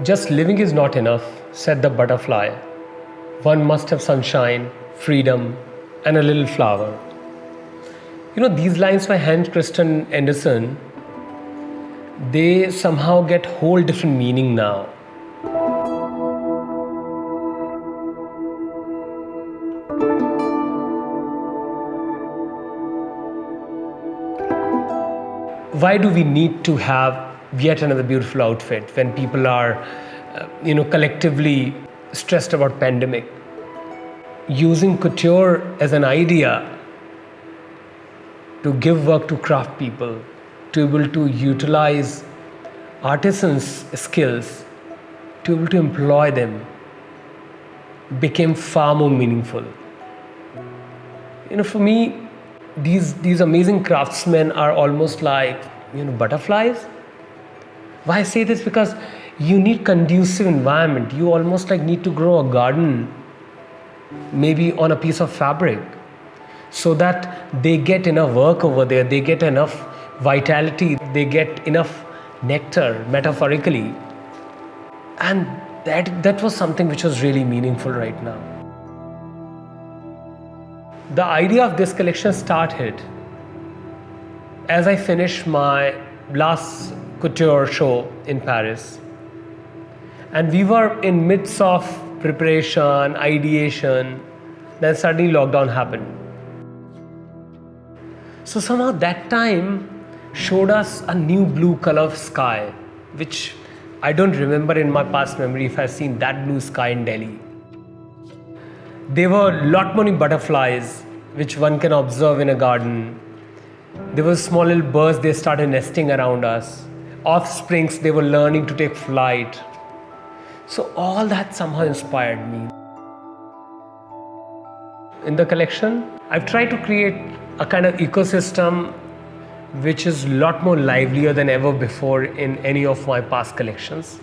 Just living is not enough, said the butterfly. One must have sunshine, freedom, and a little flower. These lines by Hans Christian Andersen, they somehow get whole different meaning now. Why do we need to have yet another beautiful outfit when people are, collectively stressed about pandemic? Using couture as an idea to give work to craft people, to be able to utilize artisans' skills, to be able to employ them, became far more meaningful. For me, these amazing craftsmen are almost like butterflies. Why I say this? Because you need conducive environment. You almost like need to grow a garden, maybe on a piece of fabric, so that they get enough work over there, they get enough vitality, they get enough nectar, metaphorically. And that was something which was really meaningful right now. The idea of this collection started as I finished my last couture show in Paris. And we were in midst of preparation, ideation, then suddenly lockdown happened. So somehow that time showed us a new blue color of sky, which I don't remember in my past memory if I've seen that blue sky in Delhi. There were a lot many butterflies which one can observe in a garden. There were small little birds, they started nesting around us. Offsprings, they were learning to take flight. So all that somehow inspired me. In the collection, I've tried to create a kind of ecosystem which is a lot more livelier than ever before in any of my past collections.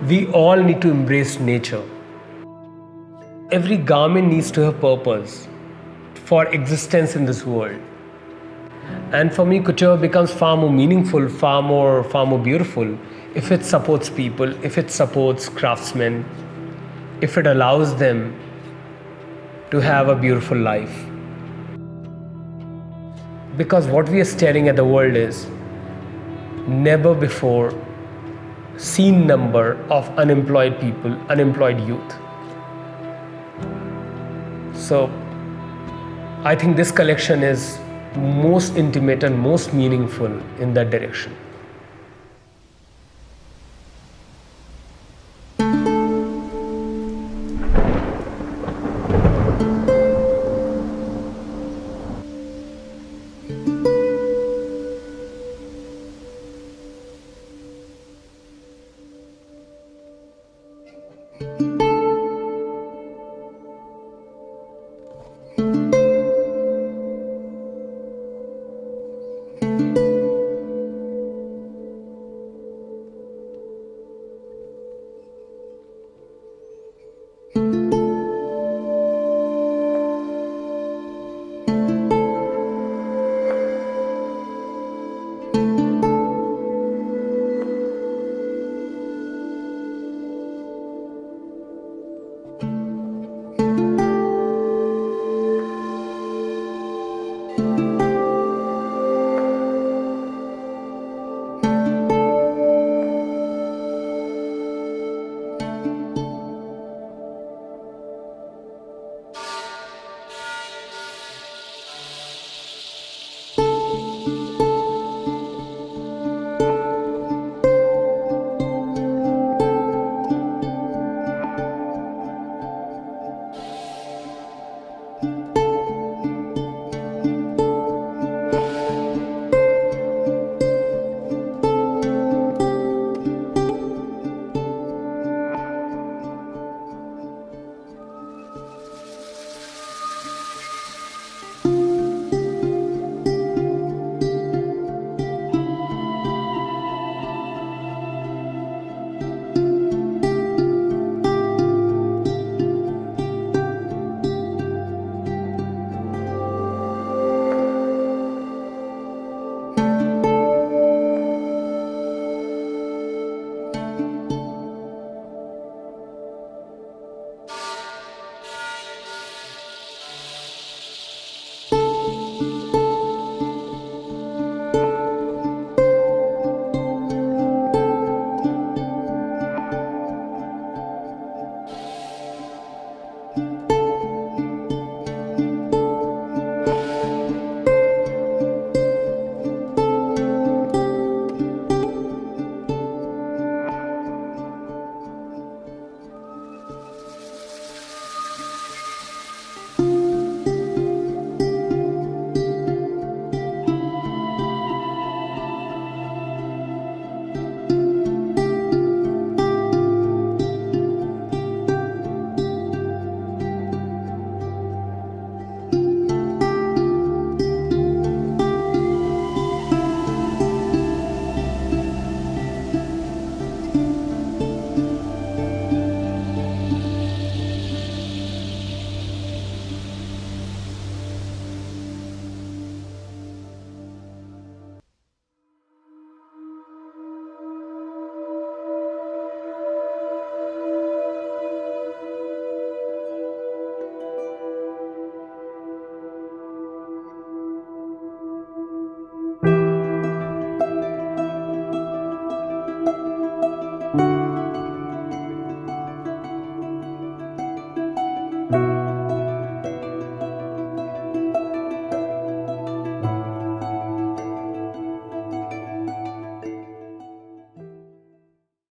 We all need to embrace nature. Every garment needs to have purpose for existence in this world. And for me, couture becomes far more meaningful, far more beautiful if it supports people, if it supports craftsmen, if it allows them to have a beautiful life. Because what we are staring at the world is never before seen number of unemployed people, unemployed youth. So I think this collection is most intimate and most meaningful in that direction.